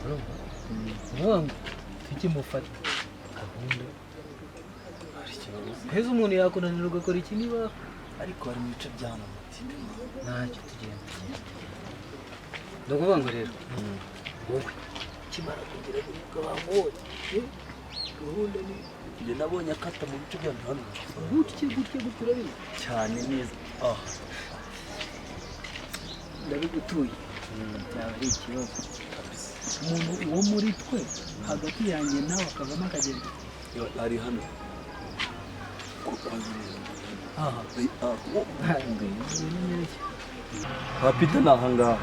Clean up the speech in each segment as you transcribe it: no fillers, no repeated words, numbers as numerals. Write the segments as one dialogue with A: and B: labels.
A: urumva tukimufata gahunda heza umuntu yakunanira ugakora iki niba
B: ariko hari mu bice bya hano mutima
A: ntacyo tugenda ndakuvuga ngo rero wowe kimara kugira ngo wabonye gahunda ni
B: njye nabonye akata mu bice bya hano
A: gutya urabizi
B: cyane neza
A: ndabigutuye byaba ari ikibazo umuntu wo muri twe hagati yanjye nawe akavamo akagenda
B: ari hano kwa Peter ni ahangaha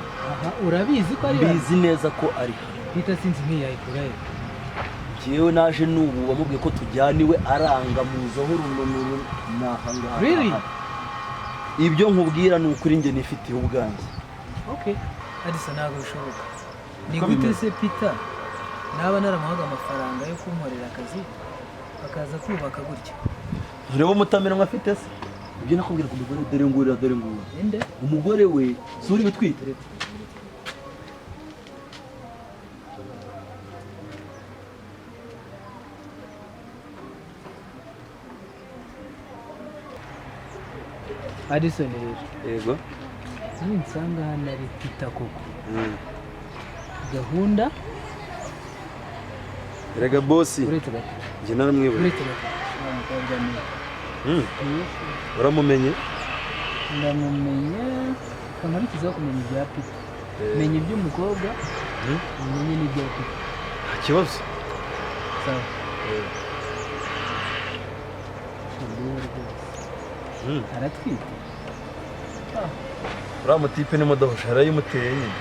A: urabizi ko ari
B: mbizi neza ko ari
A: Peter sinzi ntiyayikora
B: njyewe naje n'ubu wamubwiye ko tujyaniwe aranga muzaho rununu ni ahangaha ibyo nkubwira ni ukuri njye nifitiye ubwanjye
A: arisa ntabwo bishoboka ni gute se Peter naba naramuhaga amafaranga yo kunkorera akazi akaza kubaka gutya
B: ureba umutamenwa afite se ibyo nakubwira ku mugore dore ngura umugore we suri bitwite
A: Addison rero
B: yego
A: nsanga hano ari Peter koko gahunda
B: erega bosi njye naramwibuye uramumenye
A: ndamumenye kamara kiza kumenya ibya Peter menya iby'umukobwa umenye n'ibya Peter
B: nta kibazo
A: sawa aratwite
B: uriya mutipe n'imodoka yarayimuteye nyine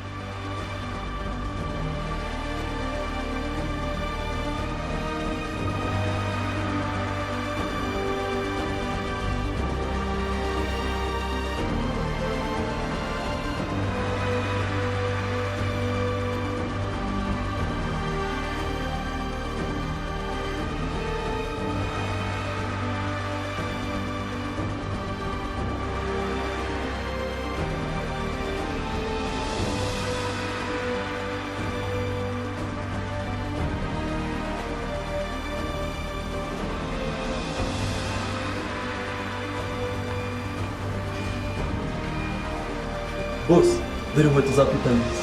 B: Boss, dore inkweto za Peter neza.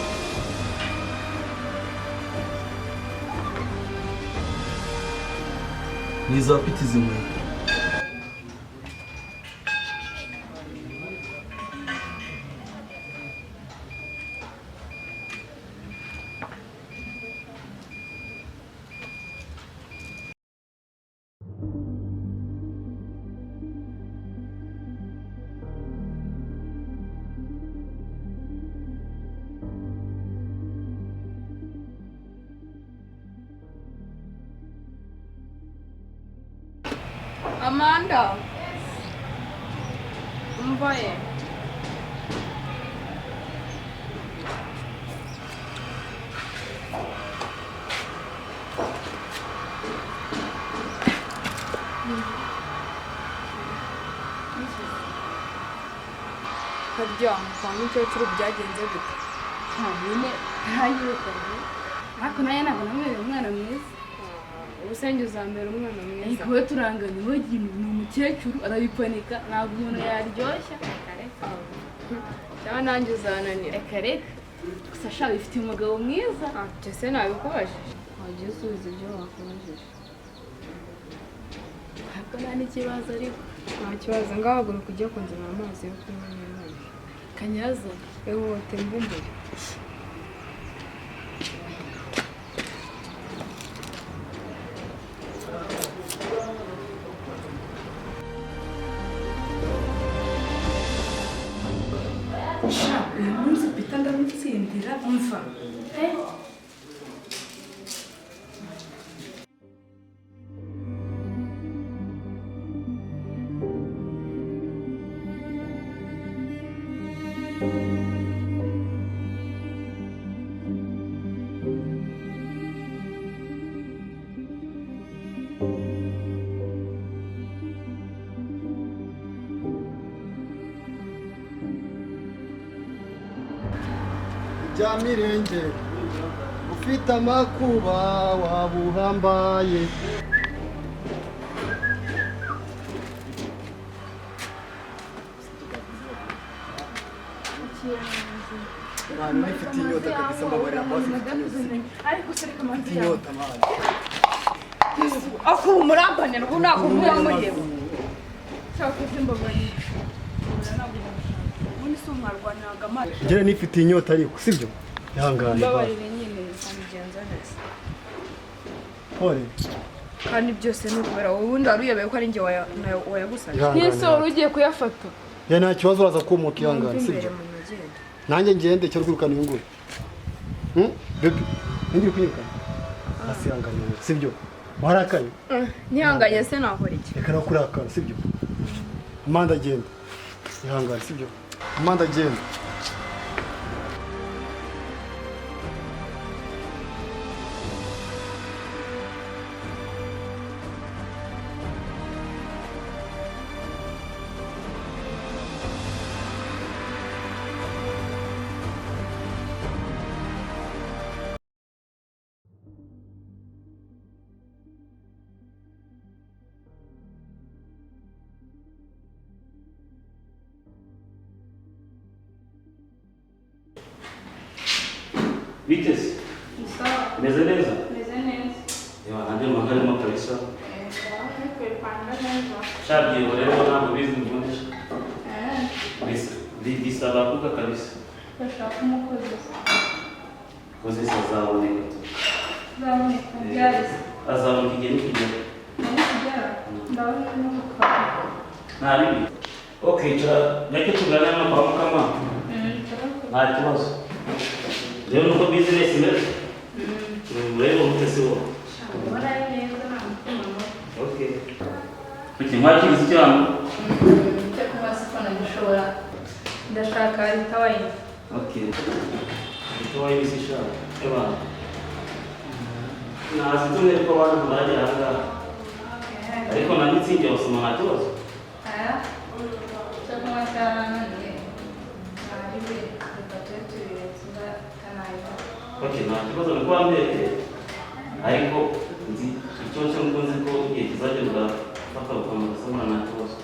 B: Ni iza Peter izi nkweto.
C: Amanda, umvaye. Harya kwa mukecuru byagenze gute?
D: Nyine ntayirukanye ariko nayo ntabwo namwereye umwana mwiza.
C: Ubusenge uzambera umwana mwiza.
D: Kuba turanganye wagira ni umukecuru arabipanika ntabwo umuntu yaryoshya.
C: Cyangwa nanjye uzananira.
D: Reka reka gusa shaka ifite umugabo mwiza.
C: Ese nabikubajije.
D: Wagiye usubiza ibyo wakubajije. Ariko nta n'ikibazo ariko.
C: Nta kibazo ngaho haguruka ujye kunzanira amazi yo kunywa n'amazi.
D: Kanyazo.
C: Ehote mbumbure.
D: Uyu munsi Peter ndamutsindira umva.
E: bya mirenge ufite amakuba wabuhambaye. Mwana nifite inyota kabisa mbabarira boss
D: ariko se reka manzi
E: inyota mwana.
D: ako murambanira ubu nako muyamuyebo cyako simbabarira ubundi se mwarwaniraga amazi
E: Njye nifite inyota ariko sibyo ihangane
D: mbabarire nyine nsangenza neza
E: pole
D: kandi byose ni ukubera wowe ubundi wari uyobeye ko ari njye wayagusabye
E: Ihangane.
D: nk'ese wari ugiye kuyafata
E: ya nta kibazo uraza kumuka ihangane
D: imbere
E: sibyo
D: mu magenda
E: nanjye ngende cyo rwirukana iyo nguru bebe nindi kwirukana hasi ihangane sibyo warakaye
D: ntihanganye se nakora iki
E: reka no kurakara sibyo Amanda agenda ihangane sibyo Amanda agenda
F: Vitesse, meze neza?
D: meze neza
F: Ewa nanjye magarimo kabisa.
D: kwipanga neza
F: Shabyiwe rero ntabwo bizi mvundisha. Bisaba kuga kabisa.
D: bashaka umukozi
F: Koze sazaboneka.
D: zaboneka byarese
F: Azaboneka igihe n'ikigero.
D: ndabona n'umukara
F: Nta bibi. Okay, reka tuganire no kwa Mukama. Nta kibazo. Rero nuko business imeze. Rero umutesi wo. Okay. Kuki mwakiriza cyane?
D: cyo kunywa siporo gishobora ndashaka itawayini
F: Okay. Ito ay bisisha. Ewa. Nazitumye ko abantu baragera hanga. Ariko nanditsinge osoma nta kibazo.
D: cyo kunywa cyane naribe gatatu birenze kanayiba
F: Okay, nta kibazo ni kwa mbere. Ariko nzi icyo cyo nzi ko igihe kizajya gufata ukamara soma nta kibazo.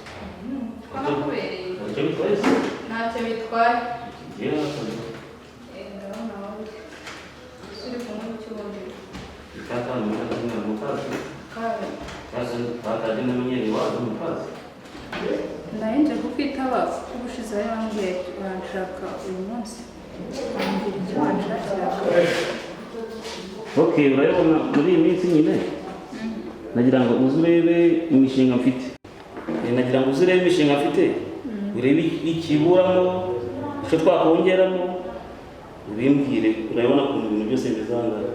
D: twanakubereye
F: Icyo bitwaye se?
D: ntacyo bitwaye
F: Yeah,
D: ndabona wowe uri kumwe n'ikibundi
F: kaka ni mukazi.
D: kawe
F: Kazi bakajya n'umunyeri wazo mukazi.
D: ndahinje kukwitaba kuko ubushize wari wambwiye uranshaka uyu munsi wambwira icyo wanshakiraga
F: Okay, urabona muri iyi minsi nyine nagira ngo uze urebe imishinga mfite. Nagira ngo uze urebe imishinga mfite, urebe ikiburamo, icyo twakongeramo, ubimbwire, urabona ukuntu ibintu byose bizangana.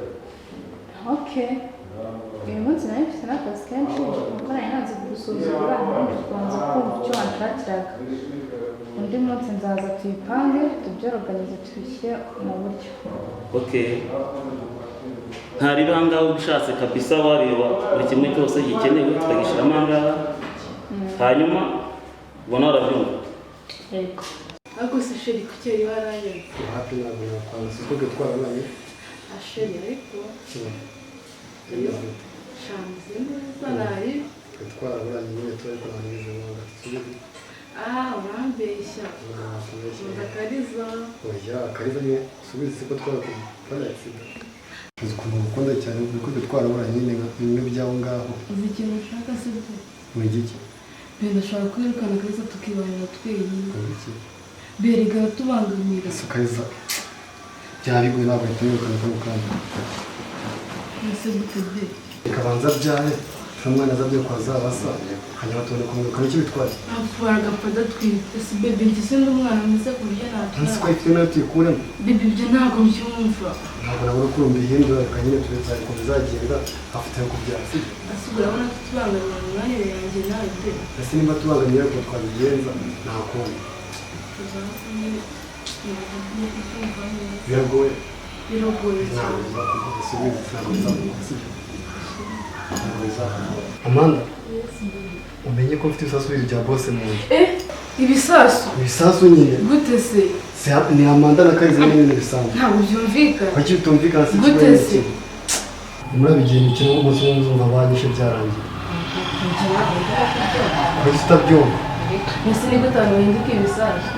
D: okay uyu munsi nawe mfite n'akazi kenshi kuko nari nanze kugusuzugura nanjye kubanza kumva icyo wanshakiraga undi munsi nzaza tuyipange tubyoroganize tubishyire mu buryo
F: Okay. Ntari bangaho ubishatse kabisa wareba buri kimwe cyose gikenewe tukagishyiramo angaha. Hanyuma ubona warabyumva.
D: yego ariko se sheri kuki yari warangiye
E: hafi ntabwo nakwanga siko twarabaye
D: asheri ariko shanze neza nari
E: twarabaye nyine turi kurangiza mwanga tugiye
D: urambeshya ndakariza
E: oya kariza nyine subize siko twarakuye sida uzi ukuntu ukunda cyane kuko twarabaye nyine bimwe by'aho ngaho
G: uzi ikintu ushaka se bwo
E: muri giki
G: ndashaka kwirukana kariza tukibanira twenyine
E: muri iki
G: berega tubangamira
E: kariza byariguye ntabwo ahita yirukana kano kanya
G: ese gute bye
E: ikabanza byahe umwana azabye kwa zabasa hanyuma tubone kumwirukana icyo bitwaye
G: apfura agapfa adatwite ese bebe ngise ndi umwana mwiza ku buryo
E: nzi ko
G: natwara
E: ifite nayo tuyikuremo
G: bebe ibyo ntabwo mbyumva
E: ntabwo nabona ko urumva ihindura reka nyine tuzayikomeza izagenda afite yo kubyara sibyo
G: asubira abona tutubangamira mu mwanya yanjye nawe bebe
E: ese nimba tubangamiye ariko twabigenza nta kundi biragoye
G: biragoye
E: ntabwo
G: cyane
E: bizakugoye subize ntabwo bizakugoye sibyo ntabwo bizakugoye Amanda umenye ko mfite ibisasu bibiri bya bose mu nda
G: ibisasu
E: ibisasu nyine
G: gute se
E: ni Amanda na Kariza n'ibintu bisanzwe.
C: ntabwo byumvikana.
E: Kuki bitumvikana se
C: Gute
E: kibaye
C: se?
E: iki? Murabigiye imikino umunsi umwe muzumva banyishe byarangiye. Kuki utabyumva?
C: Ese ni gute abantu bahinduka ibisaza?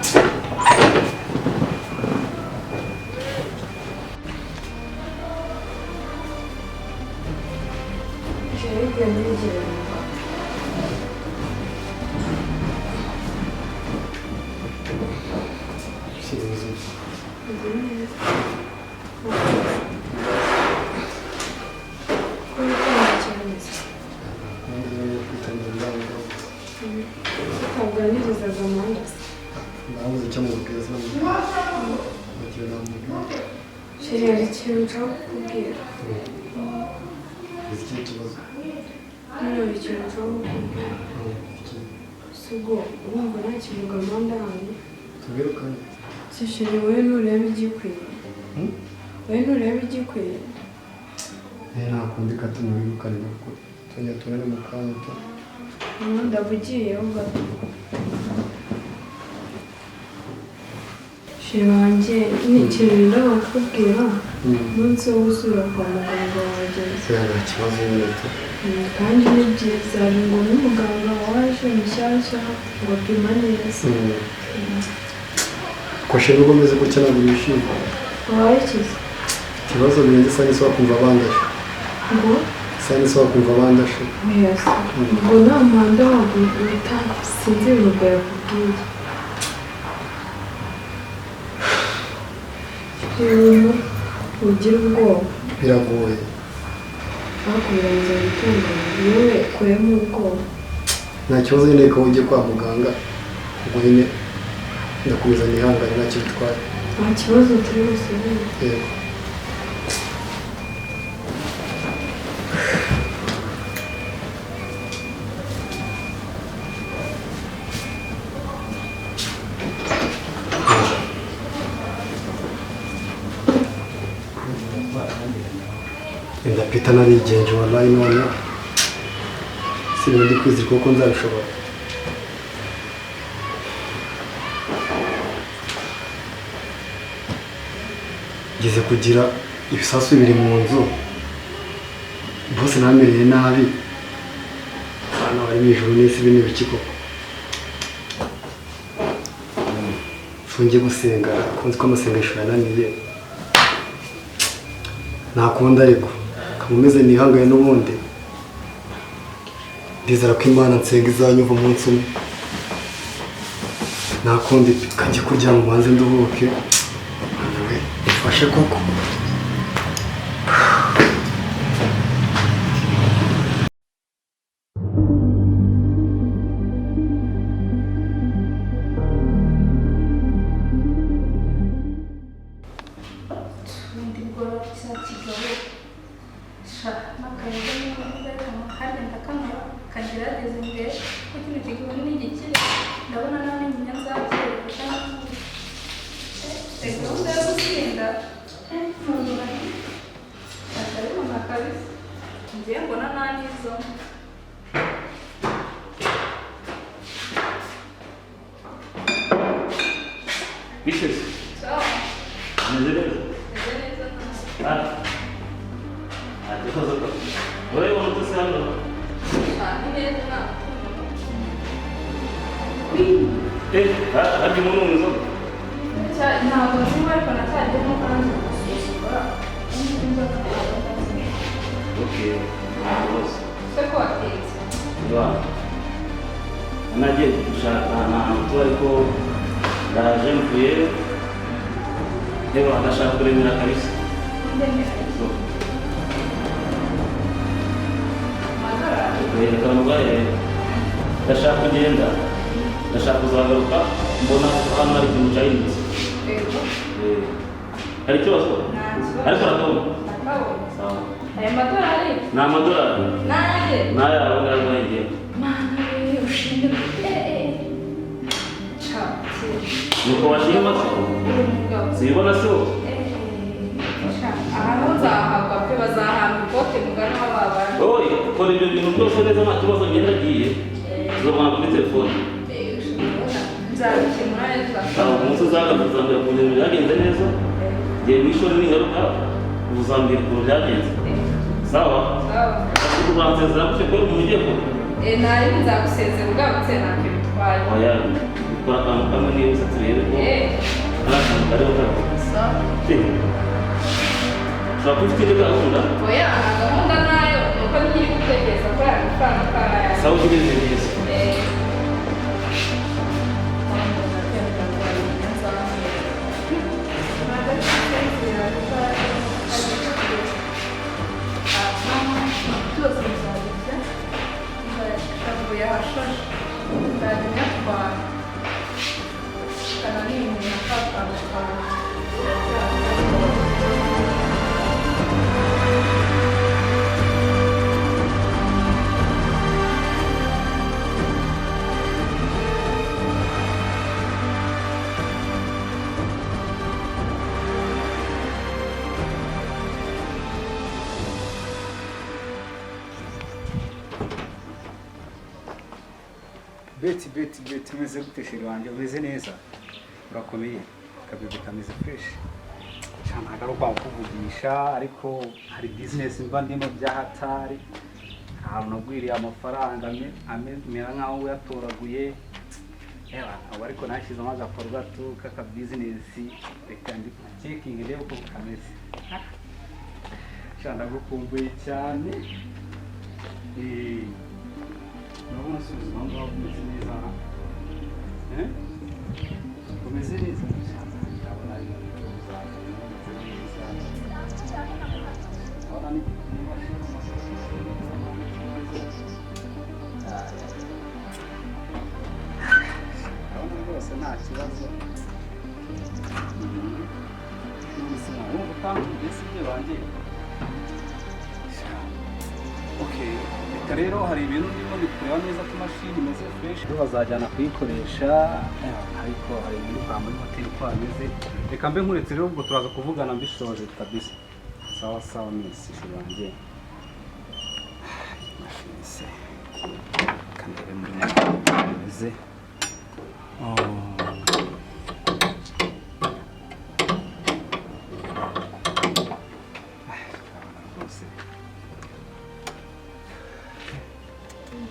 E: Nabuze icyo mubwira
C: Sheri hari ikintu nshaka kukubwira.
E: iki kibazo.
C: Hano hari ikintu nshaka kukubwira. Si ubwo urumva nta kintu Amanda hano.
E: Tubirukanye.
C: Se sheri wowe ntureba igikwiye. Wowe ntureba igikwiye.
E: Nakundi katumubirukane kuko tujya tubone mu kanya to.
C: Ndavugiyeho gato. Sheri wanjye ni ikintu ndaba kukubwira. Umunsi wo gusubira kwa muganga wageze.
E: Nta kibazo n'ito.
C: Kandi ni byiza ngo n'umuganga waje mushyashya ngo apima neza.
E: Ko sheri ubwo meze gutya ntabwo bishimye.
C: Wabakize?
E: Ikibazo birenze isa n'isi wakumva bandashe.
C: Ngo?
E: Isa n'isi wakumva bandashe.
C: Yes. Ngo nta mpanda wabwo wita sinzi ibintu yakubwiye. Ibintu ugira ubwoba.
E: Biragoye.
C: Bakubirangiza gutunganya yewe kuremo ubwoba.
E: Nta kibazo nyine ko ujye kwa muganga ubwo nyine ndakomeza nihangane ntacyo bitwaye.
C: Nta kibazo turi busubire.
E: Yego. Ndapita narigenje wallahi none sinari kwizirika kuko nzabishobora. Ngeze kugira ibisasu biri mu nzu bose namereye nabi hano bari mu ijuru n'isi bine biki koko fungiye gusenga kunzi ko amasengesho yananiye ntakunda ariko kamumeze nihangaye n'ubundi ndizera ko Imana nsenga izanyumva umunsi umwe nakundi kajya kuryama ubanze nduhuke ufashe koko.
F: Biches.
C: Ciao.
F: Nezereza. Atihoza. Wewe unataka sana.
C: Neza.
F: Hadi muno mzo.
C: Ntabwo nzima ariko nacyagemo kandi gusuzugura.
F: Okay.
C: Seko atetse.
F: Wa. Anaje kushaka na mtu ariko ndaje mvuye. Rero anashaka kuremera kabisa. Reka mugaye ndashaka kugenda ndashaka kuzagaruka mbona hano hari ikintu cyahindutse hari ikibazo ariko arakabona
C: aya madorari
F: ni amadorari
C: nanjye
F: nayawe ngaho ngiye
C: mana ushinzwe
F: nuko washima se sibona se
C: ahantu nzahabwa pe bazahabwa ikote mugana w'ababana
F: oye kora ibyo bintu byose neza nta kibazo ngenda agiye tuzabona kuri telefone
D: tuzabikemura rero
F: ntabwo umunsi uzagakuza kugeza byagenze neza igihe wishore n'ingaruka uzambwira ukuntu byagenze sawa ubanzezera gutyo kubera umuntu ugiye kuba
D: ntari nzagusezera ugarutse ntacyo bitwaye
F: oya gukora akantu kamwe niba turebe ko nta kantu kariho kariho ushobora kuba ufite indi gahunda
D: oya nta gahunda nayo ni uko nkiri gutekereza ko yari amafaranga karayari
F: sawa ugeze neza
H: beti umeze gute sheri wanjye umeze neza urakomeye kabebe kameze fresh cyane ntabwo ari ukwanga kuvugisha ariko hari business mba ndimo byahatari ahantu nagwiriye amafaranga amera nkaho uyatoraguye aba ariko nashyizemo agakorwa tu kaka business reka ndi checking reba uko kameze cyane ndagukumbuye cyane urabona se ubuzima bwawe bumeze neza bumeze neza urabona ari gucuruza bumeze neza urabona niba urabona rwose nta kibazo ubuzima wumva utangiye si byo banjye okay reka rero hari ibintu ndimo bikureba neza ko imashini imeze fresh bazajyana kuyikoresha ariko hari ibintu kwa muri hoteli ko hameze reka mbe nkuretse rero ubwo turaza kuvugana mbishoje kabisa sawa sawa mwese banjye imashini se kandebe muri imeze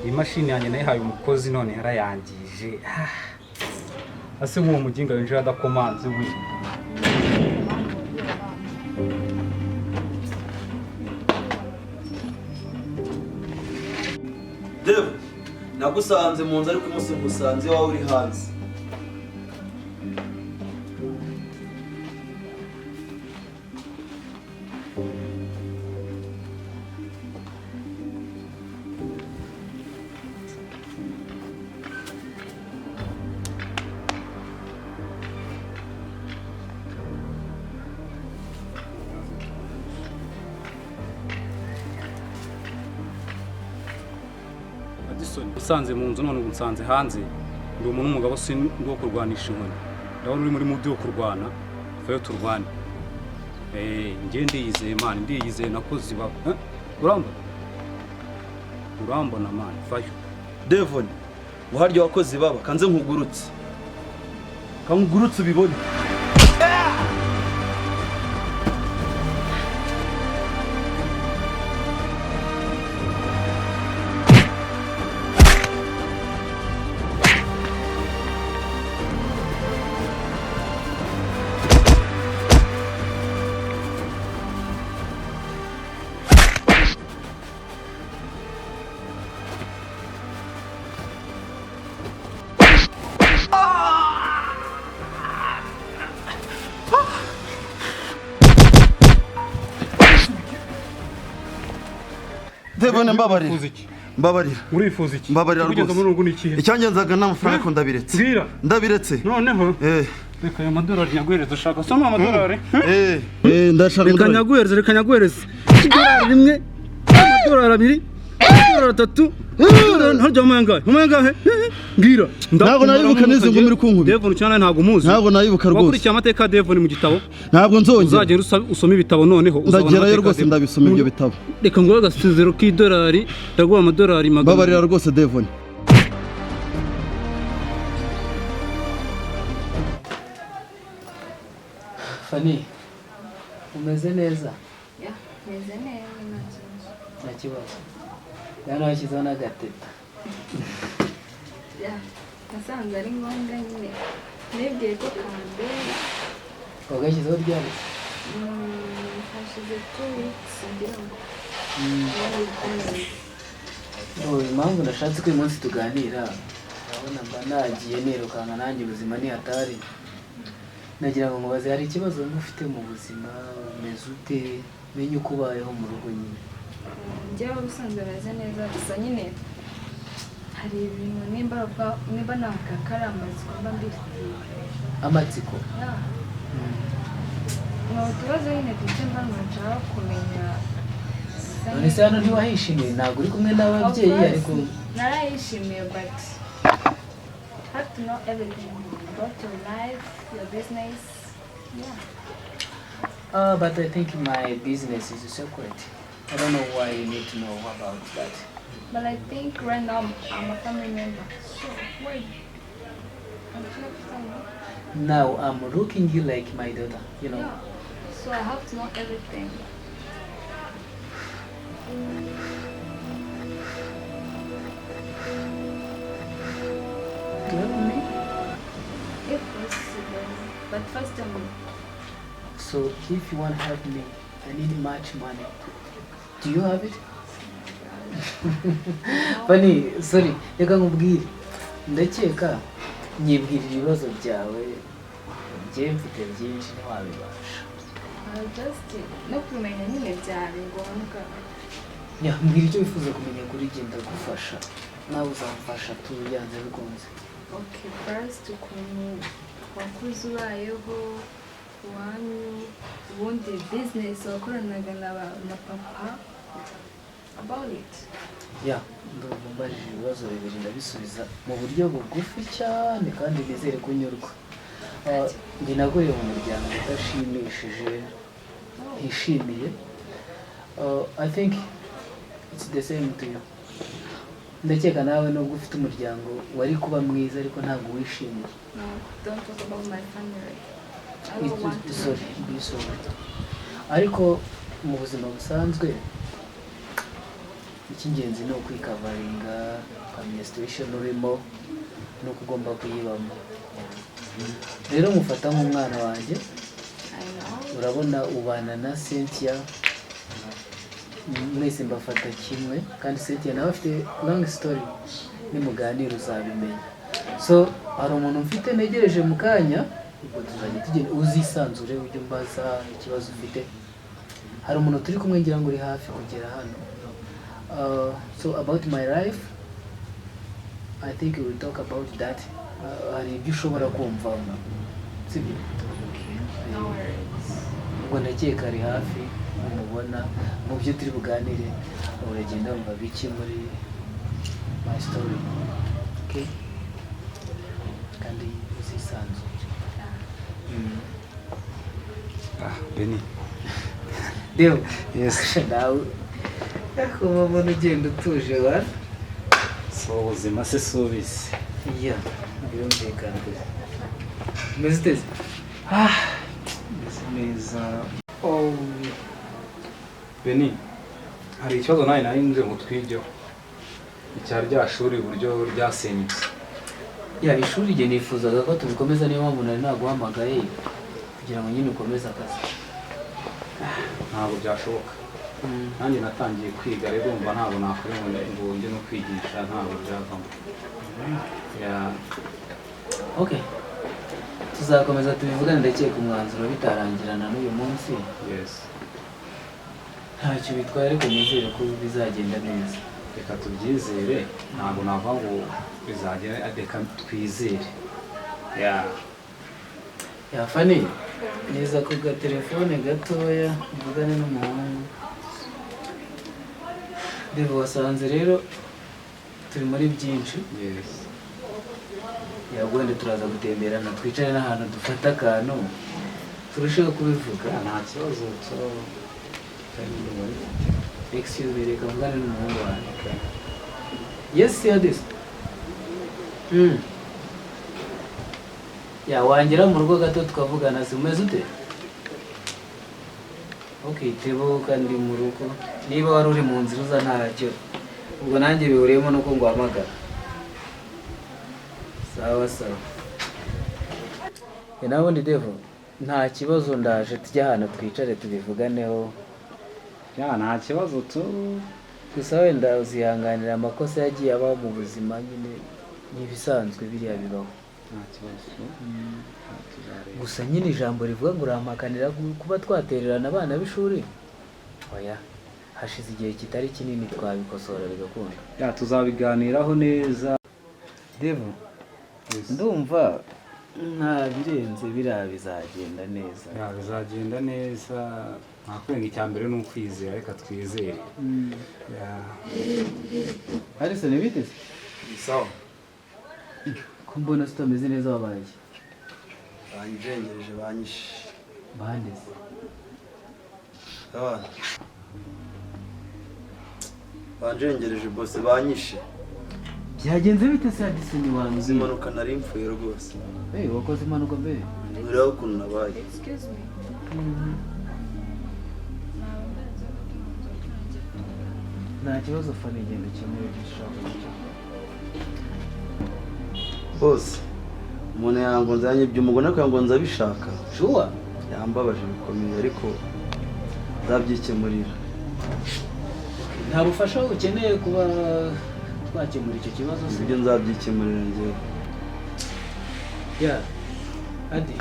H: imashini yanjye nayihaye umukozi none yarayangije ase nk'uwo muginga winjira adakomanze we
B: Dev nagusanze mu nzu ariko umunsi ngusanze wawe uri hanze
H: usanze mu nzu none ubu nsanze hanze ndi umuntu w'umugabo si wo kurwanisha inkoni ndabona uri muri mudi wo kurwana vayo turwane njye ndiyizeye mani ndiyizeye nakoze ibaba urambona mani vayo
B: Devon uharyo wakoze ibaba kanze nkugurutse kankugurutse ubibone Devon mbabarira mbabarira
H: urifuza iki
B: mbabarira
H: kugeza muri urugo n'ikihe
B: icyangenzaga n'amafaranga ko ndabiretse ndabiretse
H: noneho reka ayo madolari nyaguhereza ushaka soma amadolari
B: ndashaka
H: reka nyaguhereza idolari rimwe amadolari abiri amadolari atatu harya umayangahe mbwira
B: ntabwo nayibuka n'izo ngumi uri kunkubita
H: Devon cyane ntabwo umuzi
B: ntabwo nayibuka rwose
H: wakurikiye amateka ya Devon mu gitabo
B: ntabwo nzongera
H: uzagenda usoma ibitabo noneho
B: ndagerayo rwose ndabisoma ibyo bitabo
H: reka nguhe agasezero k'idolari ndaguha amadolari magana
B: mbabarira rwose Devon
A: Fanny, umeze neza?
D: Ya, meze neza nta kibazo.
A: Nta kibazo. Hano hashyizeho n'agateta.
D: Ya, nasanze ari ngombwa nyine. Nibwiye ko kambera.
A: Wagashyizeho ryari?
D: Hashize 2 weeks ngira ngo.
A: Impamvu nashatse ko uyu munsi tuganira, urabona mba nagiye nirukanka nanjye ubuzima ni hatari. Nagira ngo mubaze hari ikibazo wumva ufite mu buzima, umeze ute, menye uko ubayeho mu rugo nyine.
D: Njyewe ubusanzwe meze neza gusa nyine hari ibintu nimba nakakara amatsiko mba mbifitiye.
A: Amatsiko?
D: Ya. Ni utubazo nyine dufite mba nshaka kumenya.
A: None se hano ntiwahishimiye? Ntabwo uri kumwe n'ababyeyi ariko
D: narayishimiye but have to know everything about your life, your business. Yeah.
A: But I think my business is separate. I don't know why you need to know about that.
D: But I think right now I'm a family member. So wait.
A: Now I'm looking you like my daughter, you know.
D: Yeah. So I have to know everything.
A: Do you have me?
D: If possible. But first
A: So if you want to help me, I need much money. Do you have it? Fanny, sorry, reka nkubwire. Ndakeka nyibwirira ibibazo byawe. Njye mfite byinshi ntiwabibasha.
D: no kumenya nyine byari ngombwa.
A: Mbwira icyo wifuza kumenya kuri njye ndagufasha. Nawe uzamfasha tuyanze bikunze.
D: Okay, first ukuntu wakuze ubayeho, wanyu, ubundi business wakoranaga na papa. About it.
A: Ndumva mbajije ibibazo bibiri ndabisubiza mu buryo bugufi cyane kandi nizere kunyurwa. Njye naguye mu muryango udashimishije, ntishimiye. I think it's the same to you. Ndakeka nawe nubwo ufite umuryango wari kuba mwiza ariko ntabwo wishimiye.
D: No, don't talk about my family.
A: Be sorry. Ariko mu buzima busanzwe icy'ingenzi ni ukwikavaringa, ukamenya situation urimo nuko ugomba kuyibamo. Rero mufata nk'umwana wanjye, urabona ubana na Cynthia, mwese mbafata kimwe kandi Cynthia nawe afite long story, nimuganira uzabimenya. So hari umuntu mfite negereje mu kanya, ubwo tuzajya tugenda uzisanzure ujye mbaza ikibazo ufite. Hari umuntu turi kumwe ngira ngo uri hafi kugera hano. So about my life, I think we will talk about that. Hari ibyo ushobora kumva sibyo? Ubwo ndakeka ari hafi umubona mu byo turi buganire uragenda wumva biki muri my story. Okay? Kandi uzisanzure.
H: Benny.
A: Deo.
H: Yes.
A: Nawe kuba mbona ugenda utuje wa?
H: So ubuzima se subize.
A: Birumvikana. Umeze uteze?
H: Meze neza. Benny, hari ikibazo nawe nari nje ngo twigeho. Icyari rya shuri uburyo ryasenyutse.
A: Ishuri rye nifuzaga ko tubikomeza, niyo mpamvu nari naguhamagaye kugira ngo nyine ukomeze akazi.
H: Ntabwo byashoboka. Nanjye natangiye kwiga rero umva ntabwo nakora ngo njye no kwigisha ntabwo byavamo.
A: Okay. Tuzakomeza tubivugane, ndakeka umwanzuro bitarangirana n'uyu munsi.
H: Yes.
A: Ntacyo bitwaye ariko nizere ko bizagenda neza.
H: Reka tubyizere, ntabwo navuga ngo bizagera, reka twizere.
A: Fanny, neza ku gatelefone gatoya mvugane n'umuhungu. Devo wasanze rero turi muri byinshi.
H: Yes.
A: Wenda turaza gutemberana twicare n'ahantu dufata akantu turusheho kubivuga.
H: Nta kibazo cyo
A: excuse me, reka mvugane n'umuhungu wanjye. Yes, see this. Wangera mu rugo gato tukavugana. Si umeze ute? okay tebuka ndi mu rugo niba wari uri mu nzira uza ntacyo ubwo nanjye bihuriyemo nuko nguhamagara sawa sawa nabundi Devo nta kibazo ndaje tujya ahantu twicare tubivuganeho
H: nta kibazo tu
A: gusa wenda uzihanganira amakosa yagiye aba mu buzima nyine n'ibisanzwe biriya bibaho
H: nta kibazo
A: gusa nyine ijambo rivuga ngo urampakanira kuba twatererana abana b'ishuri oya hashize igihe kitari kinini twabikosora bigakunda
H: tuzabiganiraho neza
A: Devo ndumva nta birenze biriya bizagenda neza
H: bizagenda neza nta kwenga icya mbere ni ukwizera reka twizere
A: Harrison biteze
B: sawa
A: ko mbona tutameze neza wabaye
B: banjengereje banyishe
A: bandeze
B: banjengereje bose banyishe
A: byagenze bite se Harrison wanjye
B: izi mpanuka nari mfuye rwose
A: wakoze impanuka mbere
B: nturiho ukuntu nabaye
A: nta kibazo fana igenda kimwe gishaka
B: bose umuntu yangonze yanyibye umugore ariko yangonze abishaka
A: shuwa
B: yambabaje bikomeye ariko nzabyikemurira
A: nta bufasha ukeneye kuba twakemura icyo kibazo se
B: ibyo nzabyikemurira njyewe
A: adi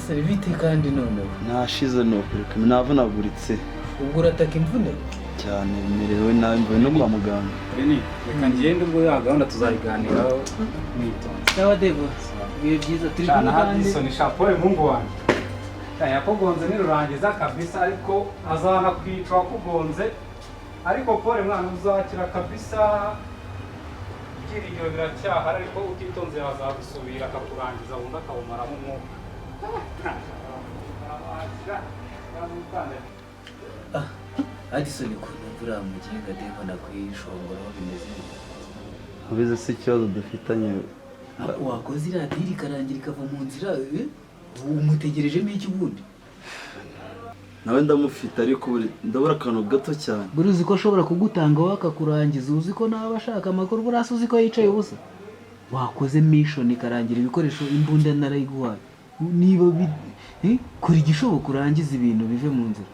A: se bite kandi noneho
B: nashize ni ukuri navunaguritse
A: ubwo urataka imvune
B: cyane bimerewe nabi mvuye no kwa muganga
H: reka ngende ubwo ya gahunda tuzayiganiraho mwitonze
A: sawa Devo bibe byiza turi kumwe kandi
H: Hadison Chapeau mungu wanjye yakugonze nirurangiza kabisa ariko azana kwica wakugonze ariko pole mwana uzakira kabisa ibyiringiro biracyahari ariko utitonze yazagusubira akakurangiza wundi akawumaramo umwuka
A: Hadison ukuntu mvura mugenga Devo nakwishongora bimeze
B: ubize si ikibazo dufitanye
A: wakoze iradiri ikarangira ikava mu nzira umutegerejemo iki ubundi
B: nawe ndamufite ariko ndabura akantu gato cyane
A: buri uzi ko ashobora kugutanga wakakurangiza uzi ko nawe ashaka amakuru burasi uzi ko yicaye ubusa wakoze mission ikarangira ibikoresho imbunda narayiguhaye niba kora igishoboka urangiza ibintu bive mu nzira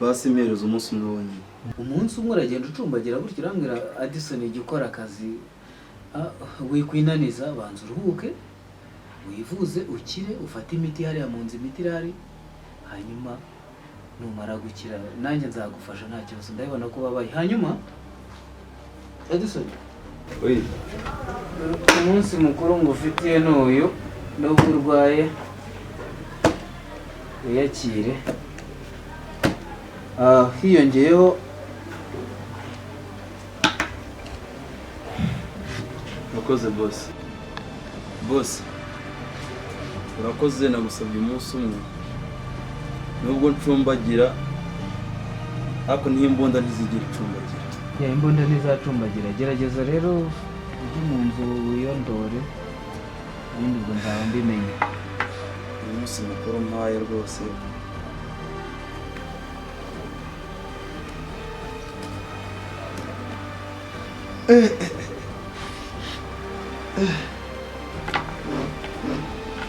B: basi mpereza umunsi umwe wonyine
A: umunsi umwe uragenda ucumbagira gutya urambwira Addison ijya ukora akazi wikwinaniza banza uruhuke wivuze ukire ufate imiti hariya mu nzu imiti irahari hanyuma numara gukira nanjye nzagufasha nta kibazo ndabibona ko babaye hanyuma Addison umunsi mukuru ngufitiye n'uyu nubwo urwaye wiyakire hiyongeyeho
B: urakoze bose urakoze nagusabye umunsi umwe nubwo ncumbagira ariko n'imbunda ntizigire icumbagira
A: imbunda ntizacumbagira gerageza rero ujye mu nzu wiyondore ubundi ubwo nzaba mbimenye
B: uyu munsi mukuru mpaye rwose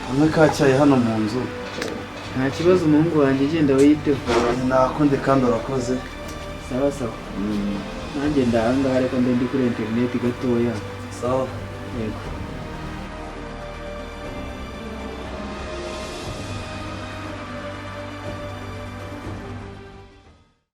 B: kamwe kacyaye hano mu nzu
A: nta kibazo umuhungu wanjye genda wiyiteho
B: nakunde kandi urakoze
A: sawa sawa nanjye ndahangaha reka ndi kuri interineti gatoya
B: sawa
A: yego